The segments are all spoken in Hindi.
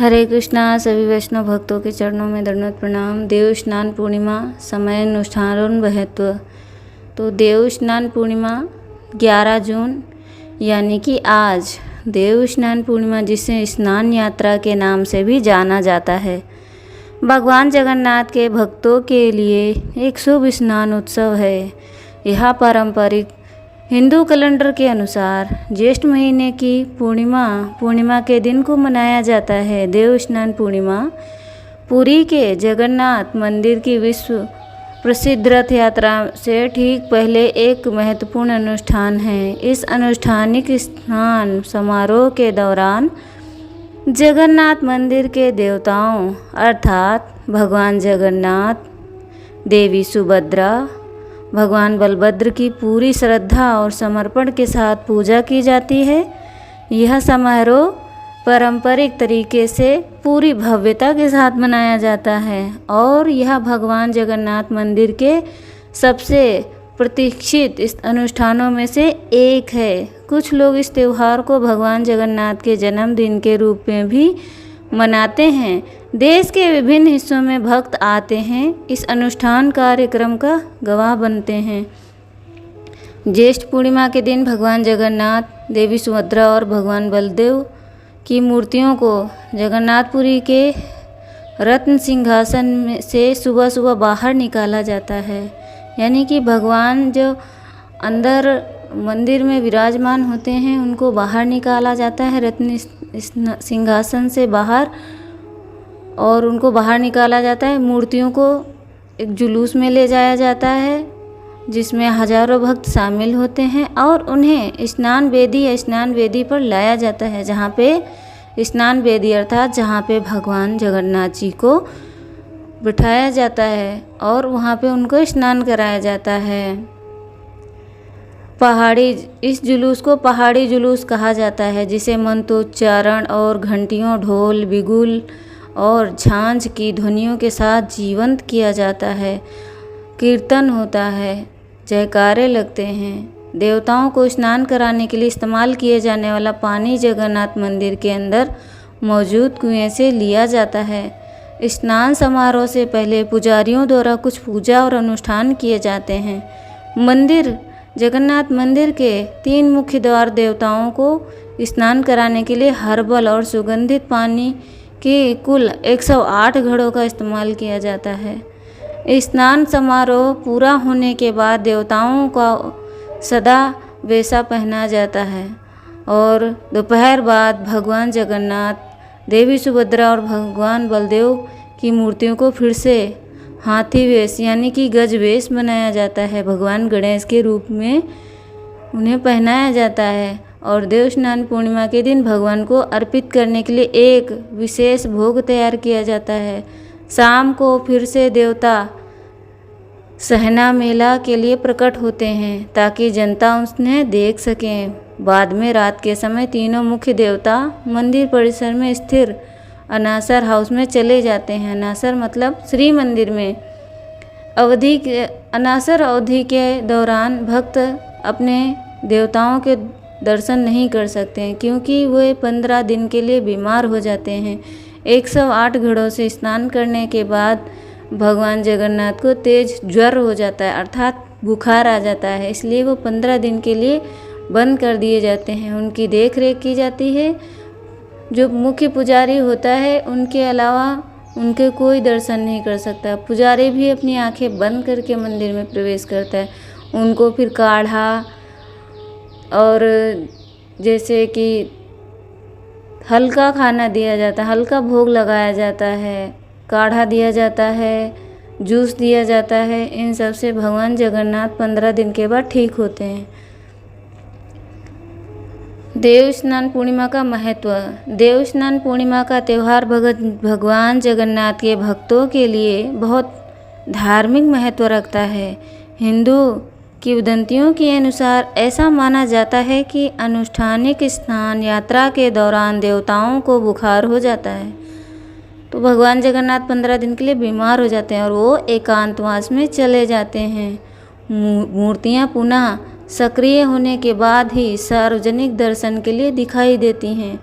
हरे कृष्णा। सभी वैष्णव भक्तों के चरणों में दंडवत प्रणाम। देव स्नान पूर्णिमा समय अनुष्ठान महत्व। तो देव स्नान पूर्णिमा 11 जून यानी कि आज देव स्नान पूर्णिमा, जिसे स्नान यात्रा के नाम से भी जाना जाता है, भगवान जगन्नाथ के भक्तों के लिए एक शुभ स्नान उत्सव है। यह पारंपरिक हिंदू कैलेंडर के अनुसार ज्येष्ठ महीने की पूर्णिमा के दिन को मनाया जाता है। देव स्नान पूर्णिमा पुरी के जगन्नाथ मंदिर की विश्व प्रसिद्ध रथ यात्रा से ठीक पहले एक महत्वपूर्ण अनुष्ठान है। इस अनुष्ठानिक स्नान समारोह के दौरान जगन्नाथ मंदिर के देवताओं अर्थात भगवान जगन्नाथ, देवी सुभद्रा, भगवान बलभद्र की पूरी श्रद्धा और समर्पण के साथ पूजा की जाती है। यह समारोह पारंपरिक तरीके से पूरी भव्यता के साथ मनाया जाता है और यह भगवान जगन्नाथ मंदिर के सबसे प्रतीक्षित इस अनुष्ठानों में से एक है। कुछ लोग इस त्यौहार को भगवान जगन्नाथ के जन्मदिन के रूप में भी मनाते हैं। देश के विभिन्न हिस्सों में भक्त आते हैं, इस अनुष्ठान कार्यक्रम का गवाह बनते हैं। ज्येष्ठ पूर्णिमा के दिन भगवान जगन्नाथ, देवी सुभद्रा और भगवान बलदेव की मूर्तियों को जगन्नाथपुरी के रत्न सिंहासन से सुबह सुबह बाहर निकाला जाता है। यानी कि भगवान जो अंदर मंदिर में विराजमान होते हैं उनको बाहर निकाला जाता है रत्न सिंहासन से बाहर, और उनको बाहर निकाला जाता है। मूर्तियों को एक जुलूस में ले जाया जाता है जिसमें हजारों भक्त शामिल होते हैं और उन्हें स्नान वेदी पर लाया जाता है, जहाँ पे स्नान वेदी अर्थात जहाँ पे भगवान जगन्नाथ जी को बिठाया जाता है और वहाँ पे उनको स्नान कराया जाता है। इस जुलूस को पहाड़ी जुलूस कहा जाता है, जिसे मंत्रोच्चारण और घंटियों, ढोल, बिगुल और झांझ की ध्वनियों के साथ जीवंत किया जाता है। कीर्तन होता है, जयकारे लगते हैं। देवताओं को स्नान कराने के लिए इस्तेमाल किए जाने वाला पानी जगन्नाथ मंदिर के अंदर मौजूद कुएं से लिया जाता है। स्नान समारोह से पहले पुजारियों द्वारा कुछ पूजा और अनुष्ठान किए जाते हैं। जगन्नाथ मंदिर के 3 मुख्य द्वार देवताओं को स्नान कराने के लिए हर्बल और सुगंधित पानी के कुल 108 घड़ों का इस्तेमाल किया जाता है। स्नान समारोह पूरा होने के बाद देवताओं का सदा वेशा पहना जाता है और दोपहर बाद भगवान जगन्नाथ, देवी सुभद्रा और भगवान बलदेव की मूर्तियों को फिर से हाथी वेश यानी कि गज वेश बनाया जाता है। भगवान गणेश के रूप में उन्हें पहनाया जाता है और देव स्नान पूर्णिमा के दिन भगवान को अर्पित करने के लिए एक विशेष भोग तैयार किया जाता है। शाम को फिर से देवता सहना मेला के लिए प्रकट होते हैं ताकि जनता उन्हें देख सकें। बाद में रात के समय तीनों मुख्य देवता मंदिर परिसर में स्थिर अनासर हाउस में चले जाते हैं। अनासर मतलब श्री मंदिर में अनासर अवधि के दौरान भक्त अपने देवताओं के दर्शन नहीं कर सकते हैं क्योंकि वे 15 दिन के लिए बीमार हो जाते हैं। 108 घड़ों से स्नान करने के बाद भगवान जगन्नाथ को तेज ज्वर हो जाता है अर्थात बुखार आ जाता है, इसलिए वो 15 दिन के लिए बंद कर दिए जाते हैं। उनकी देख रेख की जाती है। जो मुख्य पुजारी होता है उनके अलावा उनके कोई दर्शन नहीं कर सकता। पुजारी भी अपनी आंखें बंद करके मंदिर में प्रवेश करता है। उनको फिर काढ़ा और जैसे कि हल्का खाना दिया जाता है, हल्का भोग लगाया जाता है, काढ़ा दिया जाता है, जूस दिया जाता है। इन सब से भगवान जगन्नाथ 15 दिन के बाद ठीक होते हैं। देव स्नान पूर्णिमा का महत्व। देव स्नान पूर्णिमा का त्यौहार भगवान जगन्नाथ के भक्तों के लिए बहुत धार्मिक महत्व रखता है। हिंदू किंवदंतियों के अनुसार ऐसा माना जाता है कि अनुष्ठानिक स्नान यात्रा के दौरान देवताओं को बुखार हो जाता है तो भगवान जगन्नाथ 15 दिन के लिए बीमार हो जाते हैं और वो एकांतवास में चले जाते हैं। मूर्तियाँ पुनः सक्रिय होने के बाद ही सार्वजनिक दर्शन के लिए दिखाई देती हैं।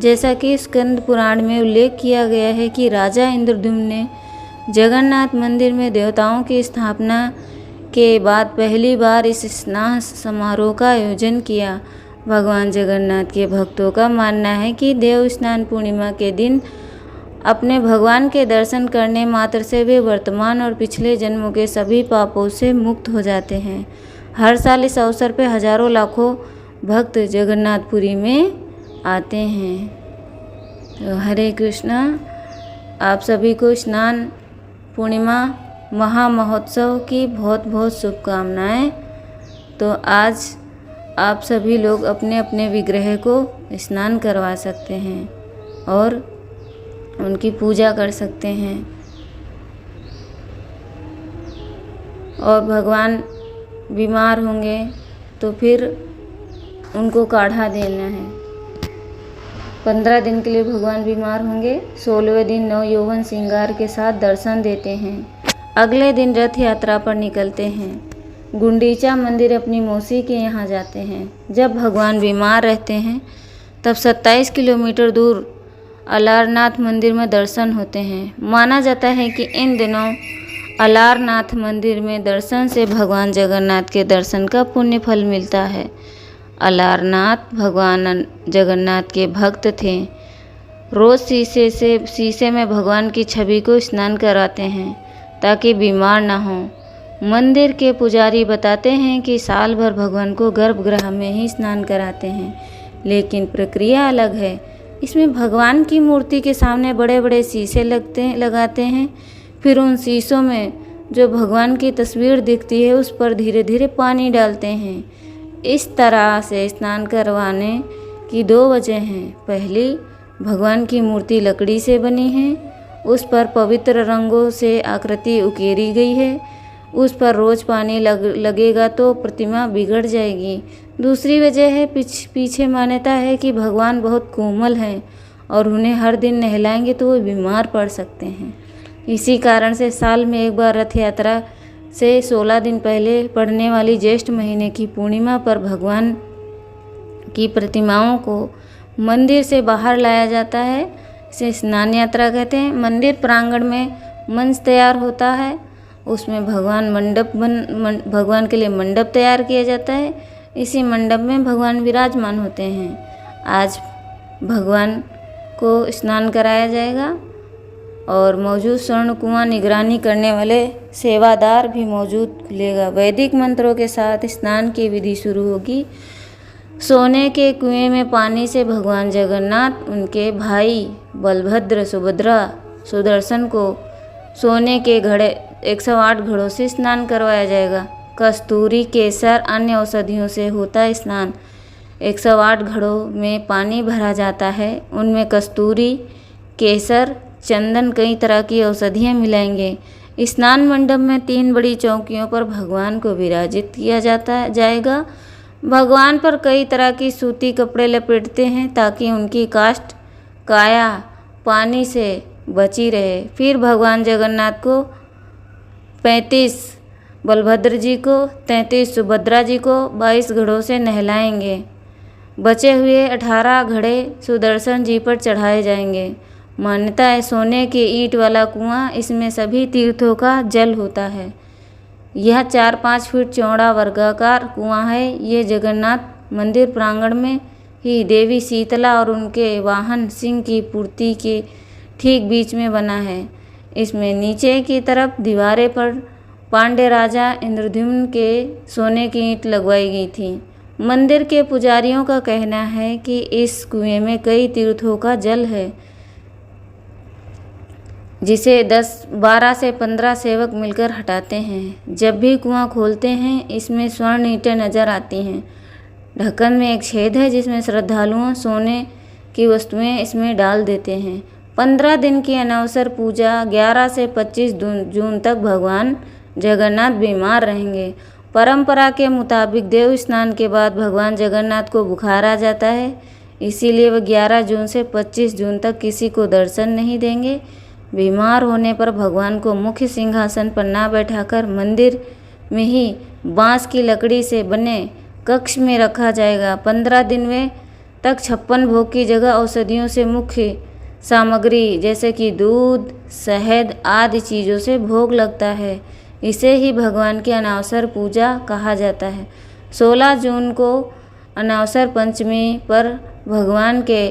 जैसा कि स्कंद पुराण में उल्लेख किया गया है कि राजा इंद्रद्युम्न ने जगन्नाथ मंदिर में देवताओं की स्थापना के बाद पहली बार इस स्नान समारोह का आयोजन किया। भगवान जगन्नाथ के भक्तों का मानना है कि देव स्नान पूर्णिमा के दिन अपने भगवान के दर्शन करने मात्र से वे वर्तमान और पिछले जन्मों के सभी पापों से मुक्त हो जाते हैं। हर साल इस अवसर पर हजारों लाखों भक्त जगन्नाथपुरी में आते हैं। तो हरे कृष्णा। आप सभी को स्नान पूर्णिमा महामहोत्सव की बहुत बहुत शुभकामनाएं। तो आज आप सभी लोग अपने अपने विग्रह को स्नान करवा सकते हैं और उनकी पूजा कर सकते हैं। और भगवान बीमार होंगे तो फिर उनको काढ़ा देना है। 15 दिन के लिए भगवान बीमार होंगे। 16वें दिन नवयौवन श्रृंगार के साथ दर्शन देते हैं। अगले दिन रथ यात्रा पर निकलते हैं। गुंडीचा मंदिर अपनी मौसी के यहाँ जाते हैं। जब भगवान बीमार रहते हैं तब 27 किलोमीटर दूर अलारनाथ मंदिर में दर्शन होते हैं। माना जाता है कि इन दिनों अलारनाथ मंदिर में दर्शन से भगवान जगन्नाथ के दर्शन का पुण्य फल मिलता है। अलारनाथ भगवान जगन्नाथ के भक्त थे। रोज़ शीशे में भगवान की छवि को स्नान कराते हैं ताकि बीमार ना हो। मंदिर के पुजारी बताते हैं कि साल भर भगवान को गर्भगृह में ही स्नान कराते हैं, लेकिन प्रक्रिया अलग है। इसमें भगवान की मूर्ति के सामने बड़े बड़े शीशे लगाते हैं। फिर उन शीशों में जो भगवान की तस्वीर दिखती है उस पर धीरे धीरे पानी डालते हैं। इस तरह से स्नान करवाने की 2 वजह हैं। पहली, भगवान की मूर्ति लकड़ी से बनी है, उस पर पवित्र रंगों से आकृति उकेरी गई है। उस पर रोज़ पानी लगेगा तो प्रतिमा बिगड़ जाएगी। दूसरी वजह है पीछे मान्यता है कि भगवान बहुत कोमल हैं और उन्हें हर दिन नहलाएंगे तो वो बीमार पड़ सकते हैं। इसी कारण से साल में एक बार रथ यात्रा से 16 दिन पहले पड़ने वाली ज्येष्ठ महीने की पूर्णिमा पर भगवान की प्रतिमाओं को मंदिर से बाहर लाया जाता है। इसे स्नान यात्रा कहते हैं। मंदिर प्रांगण में मंच तैयार होता है, उसमें भगवान के लिए मंडप तैयार किया जाता है। इसी मंडप में भगवान विराजमान होते हैं। आज भगवान को स्नान कराया जाएगा और मौजूद स्वर्ण कुआं निगरानी करने वाले सेवादार भी मौजूद खुलेगा। वैदिक मंत्रों के साथ स्नान की विधि शुरू होगी। सोने के कुएं में पानी से भगवान जगन्नाथ, उनके भाई बलभद्र, सुभद्रा, सुदर्शन को सोने के घड़े 108 घड़ों से स्नान करवाया जाएगा। कस्तूरी, केसर, अन्य औषधियों से होता स्नान। 108 घड़ों में पानी भरा जाता है। उनमें कस्तूरी, केसर, चंदन, कई तरह की औषधियाँ मिलाएंगे। स्नान मंडप में 3 बड़ी चौकियों पर भगवान को विराजित किया जाएगा। भगवान पर कई तरह की सूती कपड़े लपेटते हैं ताकि उनकी काष्ठ काया पानी से बची रहे। फिर भगवान जगन्नाथ को 35, बलभद्र जी को 33, सुभद्रा जी को 22 घड़ों से नहलाएंगे। बचे हुए 18 घड़े सुदर्शन जी पर चढ़ाए जाएंगे। मान्यता है सोने के ईंट वाला कुआं, इसमें सभी तीर्थों का जल होता है। यह 4-5 फीट चौड़ा वर्गाकार कुआं है। ये जगन्नाथ मंदिर प्रांगण में ही देवी शीतला और उनके वाहन सिंह की मूर्ति के ठीक बीच में बना है। इसमें नीचे की तरफ दीवारें पर पांड्य राजा इंद्रद्युम्न के सोने की ईंट लगवाई गई थी। मंदिर के पुजारियों का कहना है कि इस कुएं में कई तीर्थों का जल है, जिसे 12 से 15 सेवक मिलकर हटाते हैं। जब भी कुआं खोलते हैं इसमें स्वर्ण ईंटें नजर आती हैं। ढक्कन में एक छेद है जिसमें श्रद्धालुओं सोने की वस्तुएं इसमें डाल देते हैं। 15 दिन की अनवसर पूजा 11 से 25 जून तक भगवान जगन्नाथ बीमार रहेंगे। परंपरा के मुताबिक देव स्नान के बाद भगवान जगन्नाथ को बुखार आ जाता है, इसीलिए वह 11 जून से 25 जून तक किसी को दर्शन नहीं देंगे। बीमार होने पर भगवान को मुख्य सिंहासन पर ना बैठाकर मंदिर में ही बांस की लकड़ी से बने कक्ष में रखा जाएगा। 15 दिन वे तक 56 भोग की जगह औषधियों से मुख्य सामग्री जैसे कि दूध, शहद आदि चीज़ों से भोग लगता है। इसे ही भगवान की अनावसर पूजा कहा जाता है। 16 जून को अनावसर पंचमी पर भगवान के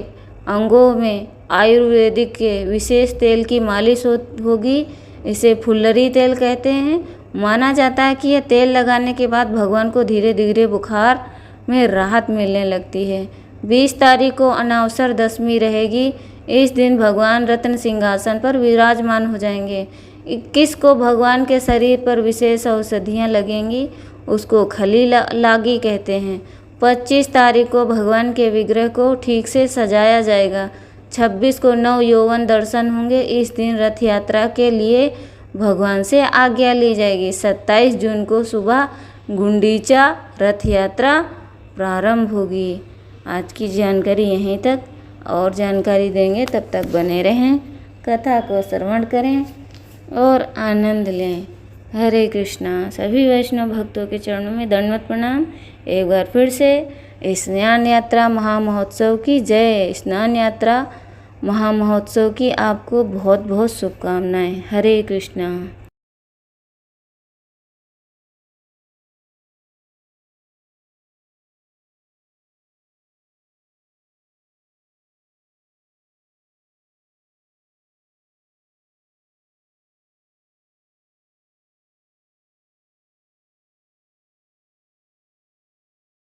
अंगों में आयुर्वेदिक के विशेष तेल की मालिश होगी। इसे फुल्लरी तेल कहते हैं। माना जाता है कि यह तेल लगाने के बाद भगवान को धीरे धीरे बुखार में राहत मिलने लगती है। 20 तारीख को अनावसर दशमी रहेगी। इस दिन भगवान रत्न सिंहासन पर विराजमान हो जाएंगे। 21 को भगवान के शरीर पर विशेष औषधियाँ लगेंगी, उसको खली लागी कहते हैं। 25 तारीख को भगवान के विग्रह को ठीक से सजाया जाएगा। 26 को नव यौवन दर्शन होंगे। इस दिन रथ यात्रा के लिए भगवान से आज्ञा ली जाएगी। 27 जून को सुबह गुंडीचा रथ यात्रा प्रारंभ होगी। आज की जानकारी यहीं तक, और जानकारी देंगे, तब तक बने रहें, कथा को श्रवण करें और आनंद लें। हरे कृष्णा। सभी वैष्णव भक्तों के चरणों में दंडवत प्रणाम। एक बार फिर से स्नान यात्रा महामहोत्सव की जय। स्नान यात्रा महामहोत्सव की आपको बहुत बहुत शुभकामनाएं। हरे कृष्णा।